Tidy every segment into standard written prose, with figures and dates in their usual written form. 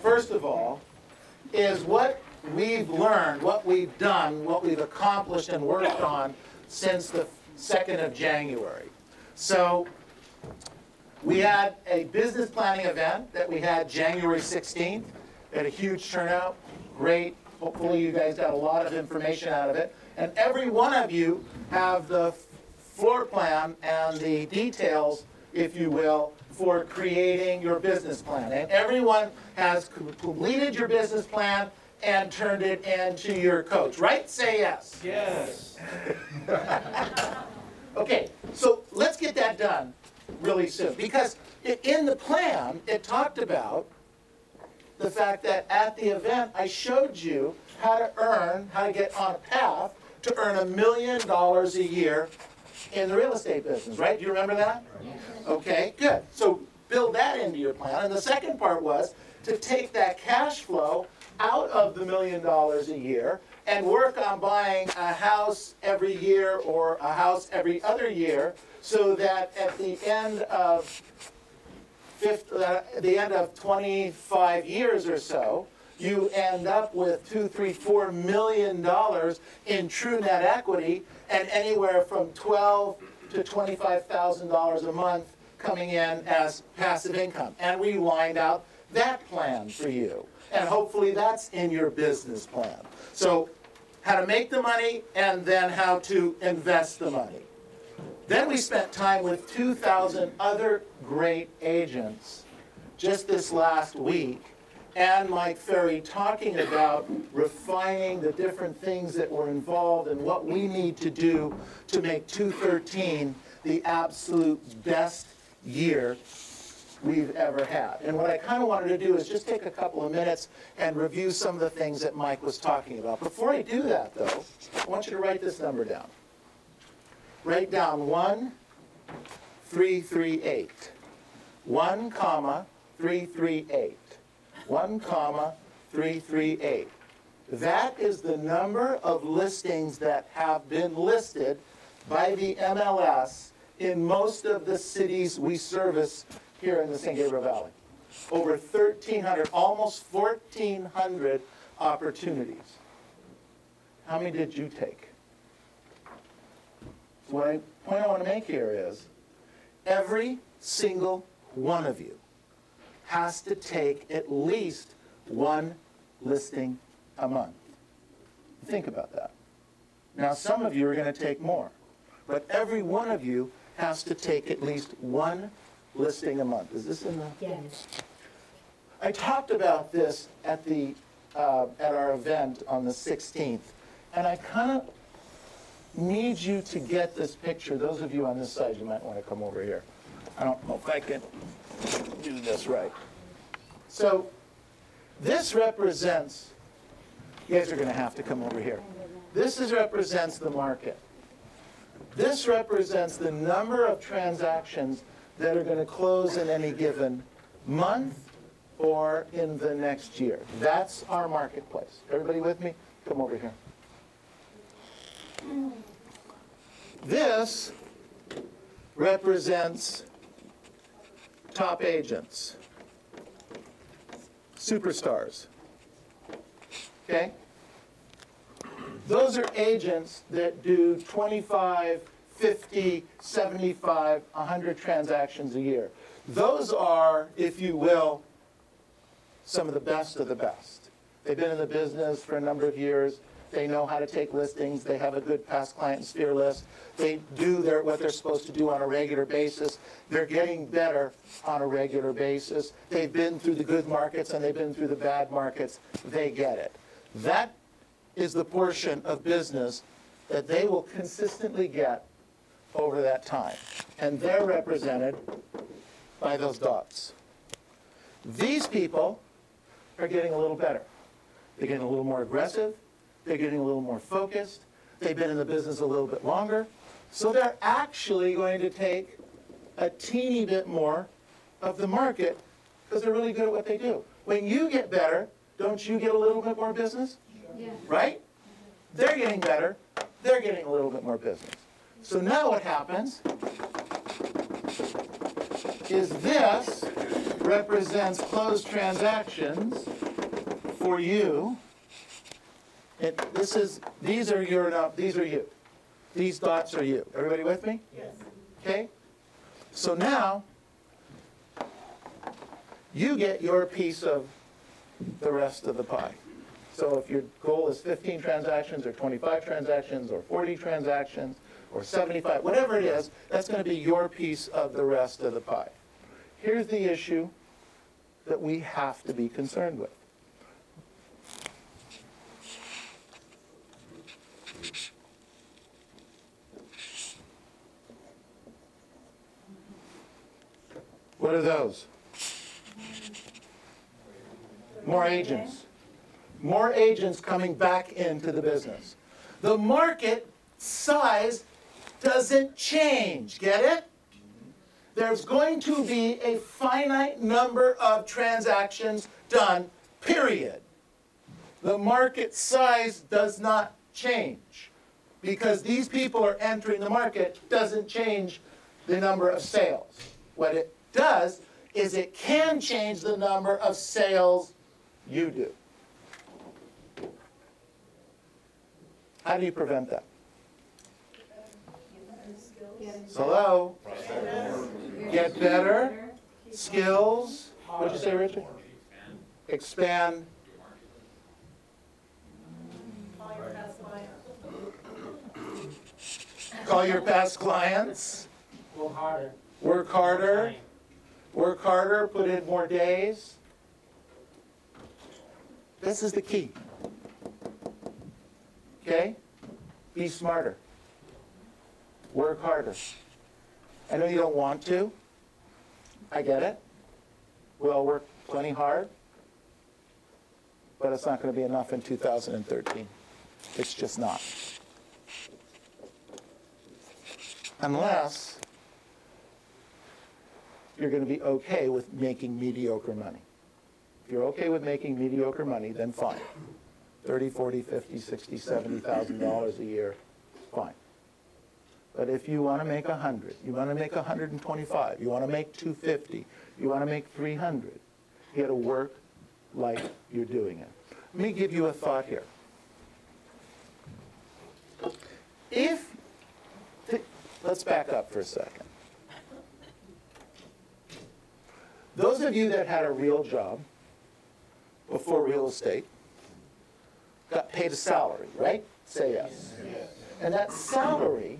first of all, is what we've learned, what we've done, what we've accomplished and worked on since the 2nd of January. So we had a business planning event that we had January 16th. We had a huge turnout, great. Hopefully you guys got a lot of information out of it. And every one of you have the floor plan and the details, if you will, for creating your business plan. And everyone has completed your business plan and turned it into your coach, right? Say yes. Yes. Okay, so let's get that done really soon. Because in the plan, it talked about the fact that at the event, I showed you how to get on a path to earn $1 million a year in the real estate business, right? Do you remember that? Okay, good. So build that into your plan. And the second part was to take that cash flow out of the $1 million a year and work on buying a house every year or a house every other year, so that at the end of 25 years or so, you end up with $2, $3, $4 million in true net equity, and anywhere from $12,000 to $25,000 a month coming in as passive income. And we lined out that plan for you. And hopefully that's in your business plan. So how to make the money and then how to invest the money. Then we spent time with 2,000 other great agents just this last week, and Mike Ferry talking about refining the different things that were involved and what we need to do to make 2013 the absolute best year we've ever had. And what I kind of wanted to do is just take a couple of minutes and review some of the things that Mike was talking about. Before I do that, though, I want you to write this number down. Write down 1338. 1,338. 1,338. That is the number of listings that have been listed by the MLS in most of the cities we service here in the San Gabriel Valley. Over 1,300, almost 1,400 opportunities. How many did you take? So the point I want to make here is every single one of you has to take at least one listing a month. Think about that. Now, some of you are going to take more, but every one of you has to take at least one listing a month. Is this in the? Yes. I talked about this at our event on the 16th, and I kind of need you to get this picture. Those of you on this side, you might want to come over here. I don't know if I can do this right. So this represents, you guys are going to have to come over here. This represents the market. This represents the number of transactions that are going to close in any given month or in the next year. That's our marketplace. Everybody with me? Come over here. This represents top agents, superstars. Okay? Those are agents that do 25, 50, 75, 100 transactions a year. Those are, if you will, some of the best of the best. They've been in the business for a number of years. They know how to take listings. They have a good past client and sphere list. They do what they're supposed to do on a regular basis. They're getting better on a regular basis. They've been through the good markets and they've been through the bad markets. They get it. That is the portion of business that they will consistently get over that time. And they're represented by those dots. These people are getting a little better. They're getting a little more aggressive. They're getting a little more focused. They've been in the business a little bit longer. So they're actually going to take a teeny bit more of the market because they're really good at what they do. When you get better, don't you get a little bit more business? Yeah. Right? They're getting better. They're getting a little bit more business. So now what happens is this represents closed transactions for you. These are you. These dots are you. Everybody with me? Yes. Okay? So now, you get your piece of the rest of the pie. So if your goal is 15 transactions or 25 transactions or 40 transactions or 75, whatever it is, that's going to be your piece of the rest of the pie. Here's the issue that we have to be concerned with. What are those? More agents. More agents coming back into the business. The market size doesn't change. Get it? There's going to be a finite number of transactions done, period. The market size does not change. Because these people are entering the market doesn't change the number of sales. What it does is it can change the number of sales you do. How do you prevent that? Hello? Get better. Skills. What did you say, Richard? Expand. Call your past clients. Work harder. Work harder. Work harder. Put in more days. This is the key. Okay? Be smarter. Work harder. I know you don't want to. I get it. We all work plenty hard. But it's not going to be enough in 2013. It's just not. Unless you're going to be okay with making mediocre money. If you're okay with making mediocre money, then fine. 30, 40, 50, 60, $70,000 a year, fine. But if you want to make 100, you want to make 125, you want to make 250, you want to make 300, you got to work like you're doing it. Let me give you a thought here. Let's back up for a second. Those of you that had a real job before real estate got paid a salary, right? Say yes. Yes. And that salary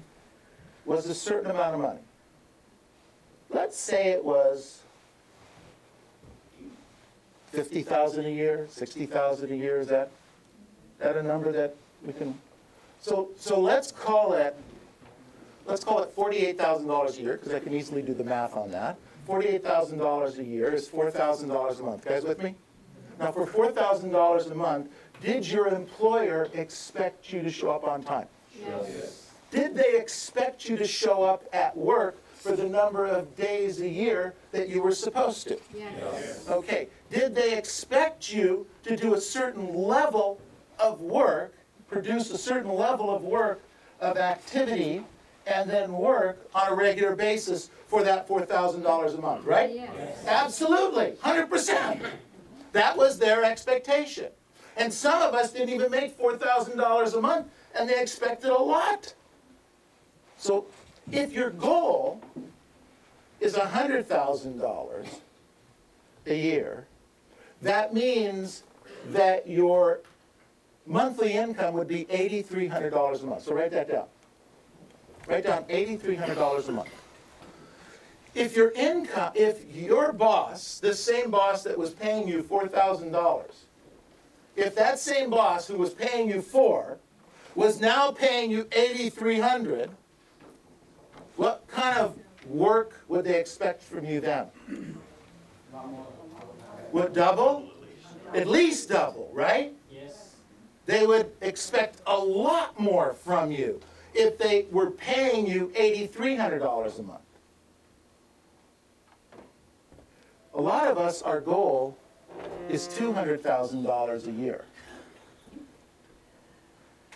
was a certain amount of money. Let's say it was $50,000 a year, $60,000 a year. Is that a number that we can? So let's call it $48,000 a year, because I can easily do the math on that. $48,000 a year is $4,000 a month. Guys with me? Now, for $4,000 a month, did your employer expect you to show up on time? Yes. Did they expect you to show up at work for the number of days a year that you were supposed to? Yes. Okay. Did they expect you to do a certain level of work, produce a certain level of work, of activity, and then work on a regular basis for that $4,000 a month, right? Yes. Absolutely, 100%. That was their expectation. And some of us didn't even make $4,000 a month, and they expected a lot. So if your goal is $100,000 a year, that means that your monthly income would be $8,300 a month. So write that down. Write down $8,300 a month. If your boss, this same boss that was paying you $4,000, if that same boss who was paying you $4,000 was now paying you $8,300, what kind of work would they expect from you then? Would double? At least double, right? Yes. They would expect a lot more from you if they were paying you $8,300 a month. A lot of us, our goal is $200,000 a year.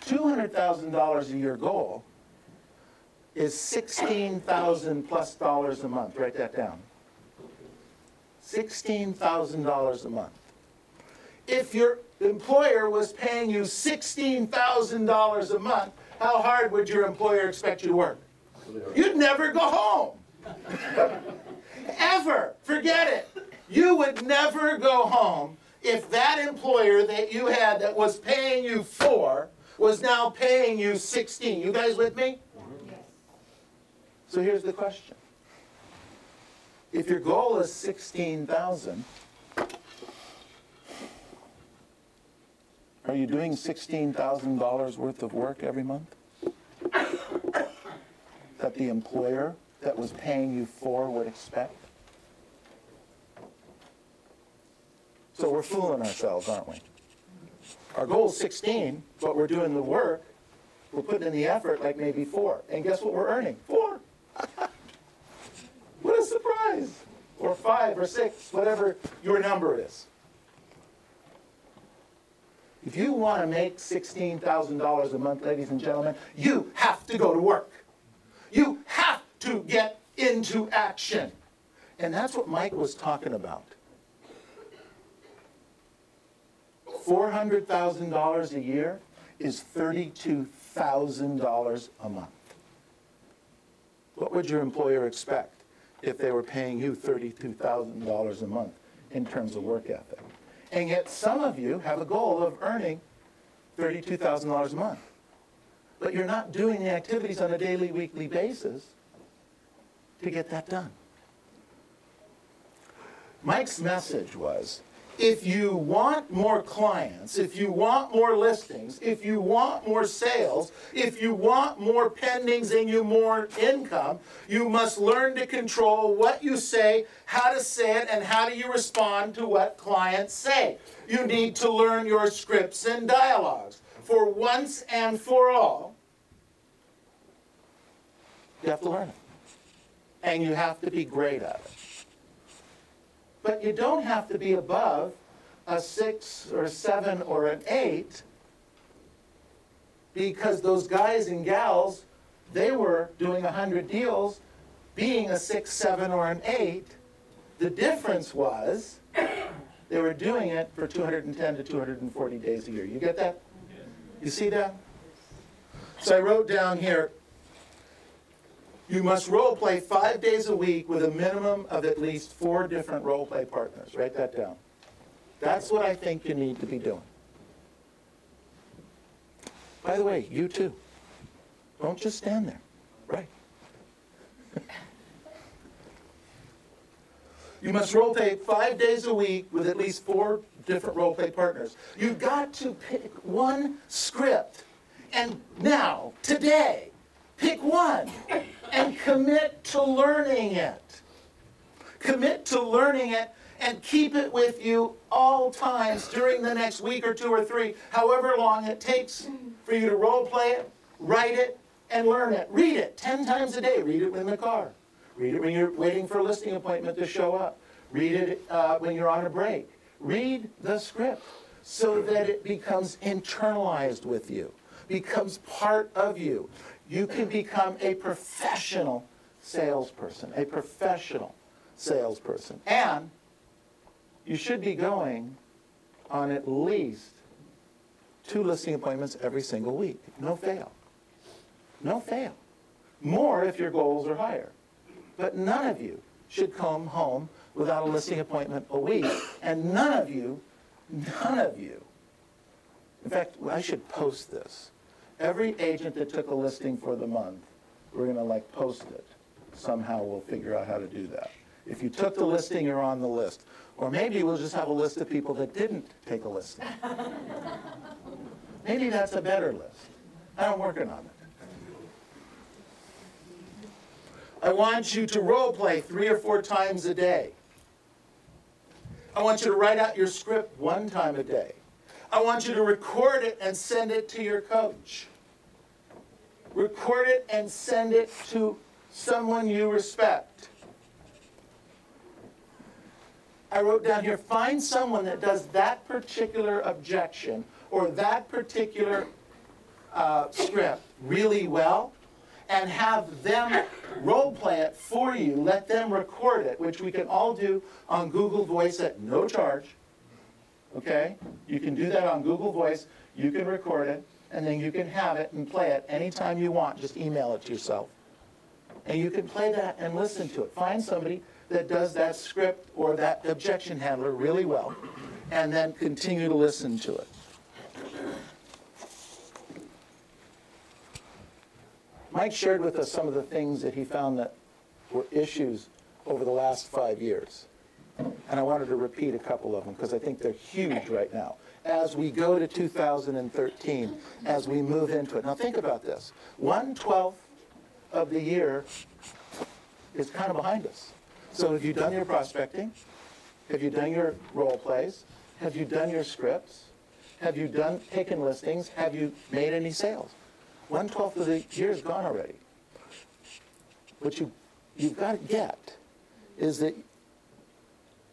$200,000 a year goal is $16,000 plus a month. Write that down. $16,000 a month. If your employer was paying you $16,000 a month, how hard would your employer expect you to work? You'd never go home. Ever. Forget it. You would never go home if that employer that you had that was paying you 4 was now paying you 16. You guys with me? Yes. So here's the question. If your goal is 16,000, are you doing $16,000 worth of work every month? That the employer that was paying you 4 would expect? So we're fooling ourselves, aren't we? Our goal is 16, but we're doing the work, we're putting in the effort like maybe 4. And guess what we're earning? 4. What a surprise. Or 5 or 6, whatever your number is. If you want to make $16,000 a month, ladies and gentlemen, you have to go to work. You have to get into action. And that's what Mike was talking about. $400,000 a year is $32,000 a month. What would your employer expect if they were paying you $32,000 a month in terms of work ethic? And yet some of you have a goal of earning $32,000 a month. But you're not doing the activities on a daily, weekly basis to get that done. Mike's message was, if you want more clients, if you want more listings, if you want more sales, if you want more pendings and you more income, you must learn to control what you say, how to say it, and how do you respond to what clients say. You need to learn your scripts and dialogues. For once and for all, you have to learn it. And you have to be great at it. But you don't have to be above a 6 or 7 or an 8, because those guys and gals, they were doing 100 deals being a 6, 7, or an 8. The difference was they were doing it for 210 to 240 days a year. You get that? You see that? So I wrote down here, you must role play 5 days a week with a minimum of at least 4 different role play partners. Write that down. That's what I think you need to be doing. By the way, you too. Don't just stand there. Right. You must role play 5 days a week with at least 4 different role play partners. You've got to pick one script. And now, today, pick one and commit to learning it. Commit to learning it and keep it with you all times during the next week or 2 or 3, however long it takes for you to role play it, write it, and learn it. Read it 10 times a day. Read it in the car. Read it when you're waiting for a listing appointment to show up. Read it when you're on a break. Read the script so that it becomes internalized with you, becomes part of you. You can become a professional salesperson, a professional salesperson. And you should be going on at least 2 listing appointments every single week. No fail. No fail. More if your goals are higher. But none of you should come home without a listing appointment a week. And none of you, in fact, I should post this. Every agent that took a listing for the month, we're going to post it. Somehow we'll figure out how to do that. If you took the listing, you're on the list. Or maybe we'll just have a list of people that didn't take a listing. Maybe that's a better list. I'm working on it. I want you to role play 3 or 4 times a day. I want you to write out your script 1 time a day. I want you to record it and send it to your coach. Record it and send it to someone you respect. I wrote down here, find someone that does that particular objection or that particular script really well, and have them role play it for you. Let them record it, which we can all do on Google Voice at no charge. Okay? You can do that on Google Voice. You can record it, and then you can have it and play it anytime you want. Just email it to yourself. And you can play that and listen to it. Find somebody that does that script or that objection handler really well, and then continue to listen to it. Mike shared with us some of the things that he found that were issues over the last 5 years. And I wanted to repeat a couple of them because I think they're huge right now. As we go to 2013, as we move into it. Now think about this. 1/12 of the year is kind of behind us. So have you done your prospecting? Have you done your role plays? Have you done your scripts? Have you taken listings? Have you made any sales? 1/12 of the year is gone already. What you've got to get is that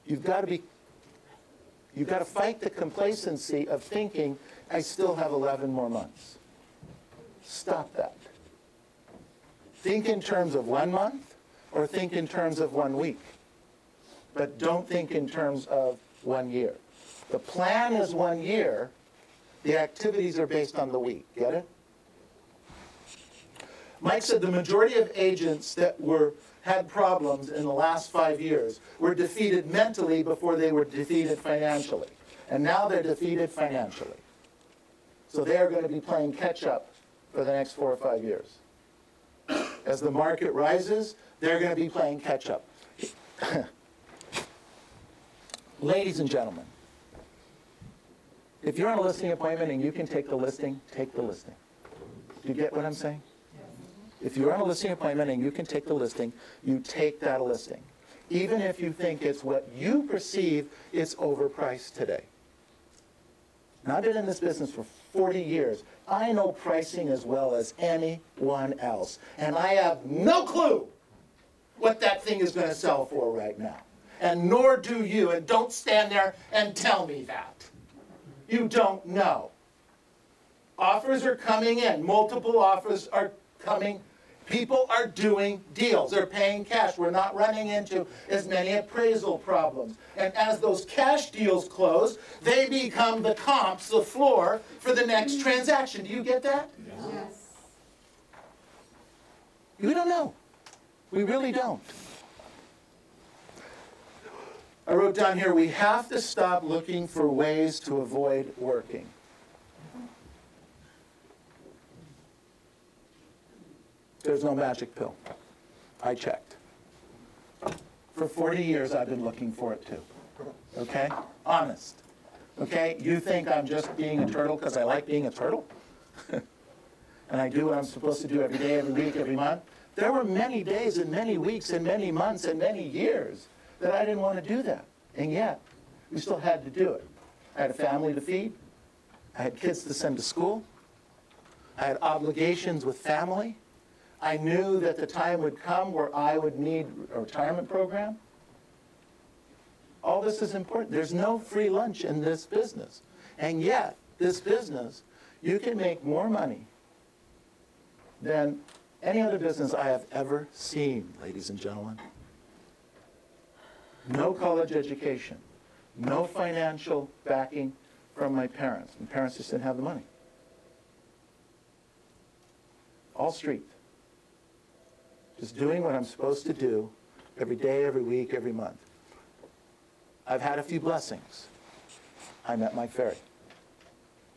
you've got to fight the complacency of thinking, I still have 11 more months. Stop that. Think in terms of 1 month or think in terms of 1 week. But don't think in terms of 1 year. The plan is 1 year. The activities are based on the week. Get it? Mike said the majority of agents that had problems in the last 5 years were defeated mentally before they were defeated financially. And now they're defeated financially. So they're going to be playing catch up for the next 4 or 5 years. As the market rises, they're going to be playing catch up. Ladies and gentlemen, if you're on a listing appointment and you can take the listing, take the listing. Do you get what I'm saying? If you're on a listing appointment and you can take the listing, you take that listing. Even if you think it's what you perceive is overpriced today. Now, I've been in this business for 40 years. I know pricing as well as anyone else. And I have no clue what that thing is going to sell for right now. And nor do you. And don't stand there and tell me that. You don't know. Offers are coming in. Multiple offers are coming. People are doing deals. They're paying cash. We're not running into as many appraisal problems. And as those cash deals close, they become the comps, the floor for the next transaction. Do you get that? Yes. We don't know. We really don't. I wrote down here, we have to stop looking for ways to avoid working. There's no magic pill. I checked. For 40 years, I've been looking for it too. Okay? Honest. Okay? You think I'm just being a turtle because I like being a turtle? And I do what I'm supposed to do every day, every week, every month? There were many days and many weeks and many months and many years that I didn't want to do that. And yet, we still had to do it. I had a family to feed. I had kids to send to school. I had obligations with family. I knew that the time would come where I would need a retirement program. All this is important. There's no free lunch in this business. And yet, this business, you can make more money than any other business I have ever seen, ladies and gentlemen. No college education. No financial backing from my parents. My parents just didn't have the money. All street. Just doing what I'm supposed to do every day, every week, every month. I've had a few blessings. I met Mike Ferry.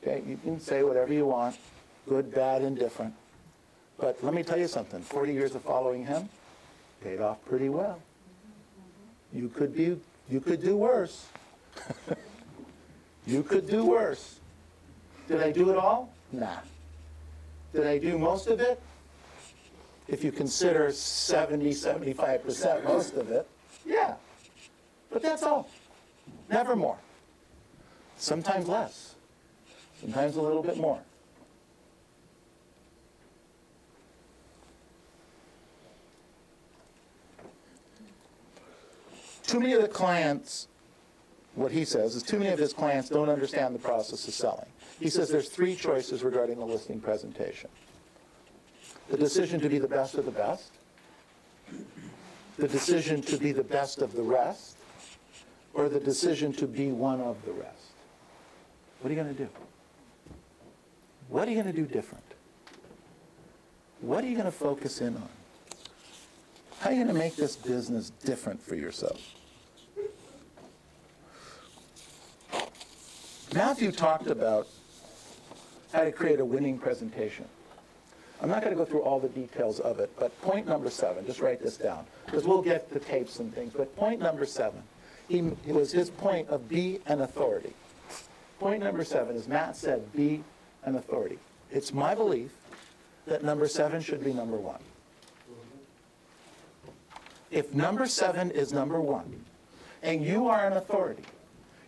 Okay, you can say whatever you want, good, bad, indifferent. But let me tell you something, 40 years of following him paid off pretty well. You could do worse. You could do worse. Did I do it all? Nah. Did I do most of it? If you consider 70, 75% most of it, yeah. But that's all. Never more. Sometimes less. Sometimes a little bit more. Too many of the clients, what he says is too many of his clients don't understand the process of selling. He says there's 3 choices regarding the listing presentation. The decision to be the best of the best? The decision to be the best of the rest? Or the decision to be one of the rest? What are you going to do? What are you going to do different? What are you going to focus in on? How are you going to make this business different for yourself? Matthew talked about how to create a winning presentation. I'm not going to go through all the details of it, but point number 7, just write this down, because we'll get the tapes and things, but point number 7, it was his point of be an authority. Point number 7 is Matt said, be an authority. It's my belief that number 7 should be number 1. If number 7 is number 1, and you are an authority,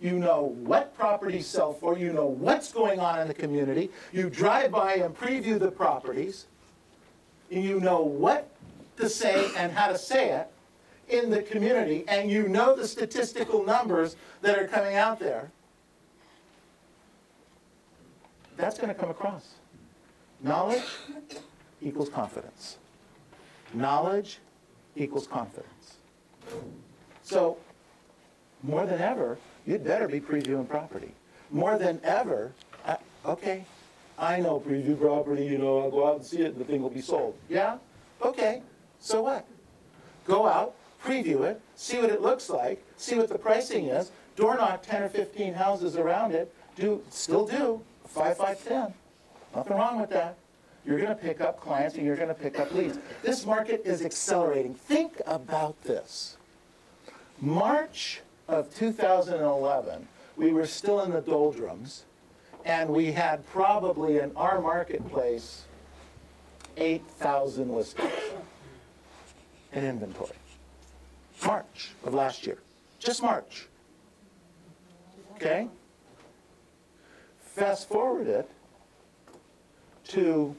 you know what properties sell for, you know what's going on in the community, you drive by and preview the properties, and you know what to say and how to say it in the community, and you know the statistical numbers that are coming out there, that's going to come across. Knowledge equals confidence. Knowledge equals confidence. So, more than ever, you'd better be previewing property. More than ever, okay, I know preview property, I'll go out and see it and the thing will be sold. Yeah? Okay, so what? Go out, preview it, see what it looks like, see what the pricing is, door knock 10 or 15 houses around it, still do 5, 5, 10. Nothing wrong with that. You're going to pick up clients and you're going to pick up leads. This market is accelerating. Think about this. March of 2011, we were still in the doldrums, and we had probably in our marketplace 8,000 listings in inventory. March of last year. Just March. Okay? Fast forward it to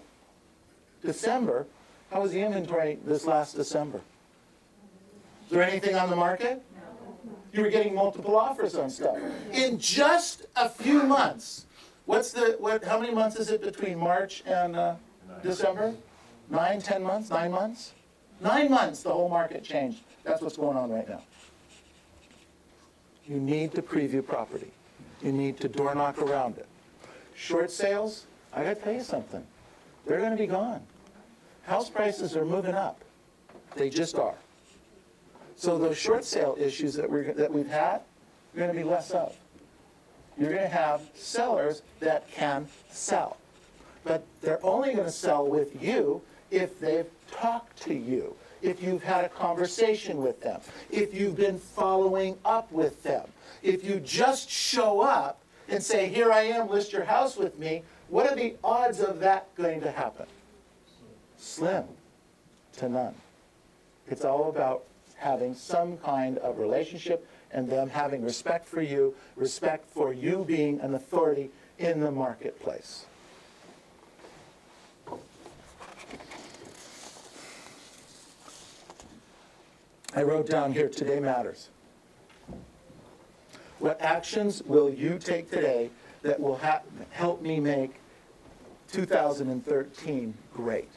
December. How was the inventory this last December? Is there anything on the market? You were getting multiple offers on stuff. In just a few months, how many months is it between March and December? 9, 10 months, 9 months? 9 months, the whole market changed. That's what's going on right now. You need to preview property. You need to door knock around it. Short sales, I got to tell you something. They're going to be gone. House prices are moving up. They just are. So those short sale issues that we've had, are going to be less of. You're going to have sellers that can sell. But they're only going to sell with you if they've talked to you, if you've had a conversation with them, if you've been following up with them. If you just show up and say, here I am, list your house with me, what are the odds of that going to happen? Slim to none. It's all about having some kind of relationship and them having respect for you being an authority in the marketplace. I wrote down here, today matters. What actions will you take today that will help me make 2013 great?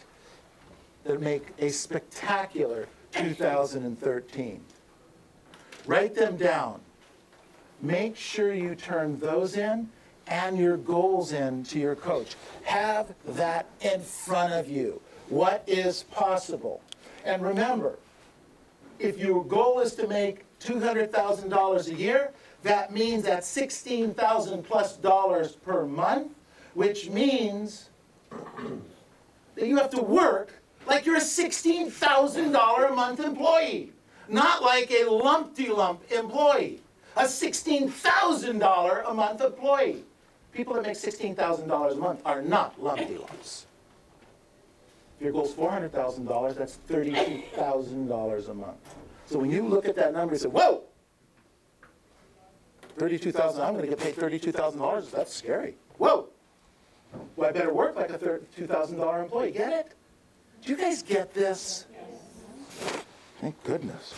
That make a spectacular 2013. Write them down. Make sure you turn those in and your goals in to your coach. Have that in front of you. What is possible? And remember, if your goal is to make $200,000 a year, that means that's $16,000 plus per month, which means that you have to work like you're a $16,000 a month employee, not like a lump-de-lump employee, a $16,000 a month employee. People that make $16,000 a month are not lump-de-lumps. If your goal's $400,000, that's $32,000 a month. So when you look at that number, you say, whoa, $32,000, I'm going to get paid $32,000. That's scary. Whoa, well, I better work like a $2,000 employee. Get it? Do you guys get this? Yes. Thank goodness.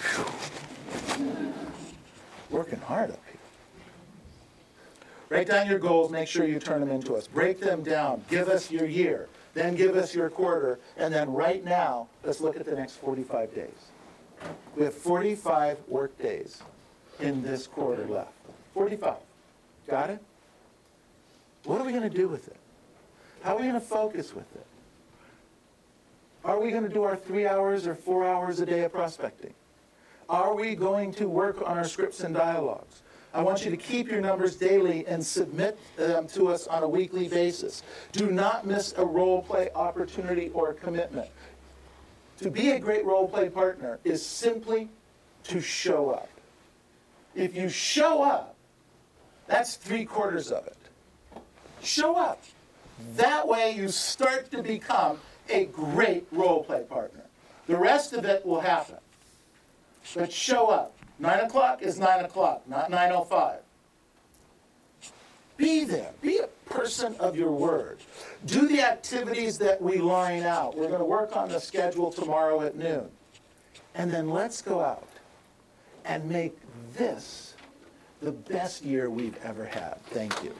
Working hard up here. Write down your goals. Make sure you turn them into us. Break them down. Give us your year. then give us your quarter, and then right now, let's look at the next 45 days. We have 45 work days in this quarter left. 45. Got it? What are we going to do with it? How are we going to focus with it? Are we going to do our 3 hours or 4 hours a day of prospecting? Are we going to work on our scripts and dialogues? I want you to keep your numbers daily and submit them to us on a weekly basis. Do not miss a role play opportunity or commitment. To be a great role play partner is simply to show up. If you show up, that's 3/4 of it. Show up. That way you start to become a great role play partner. The rest of it will happen. But show up. 9 o'clock is 9 o'clock, not 9:05. Be there. Be a person of your word. Do the activities that we line out. We're going to work on the schedule tomorrow at noon. And then let's go out and make this the best year we've ever had. Thank you.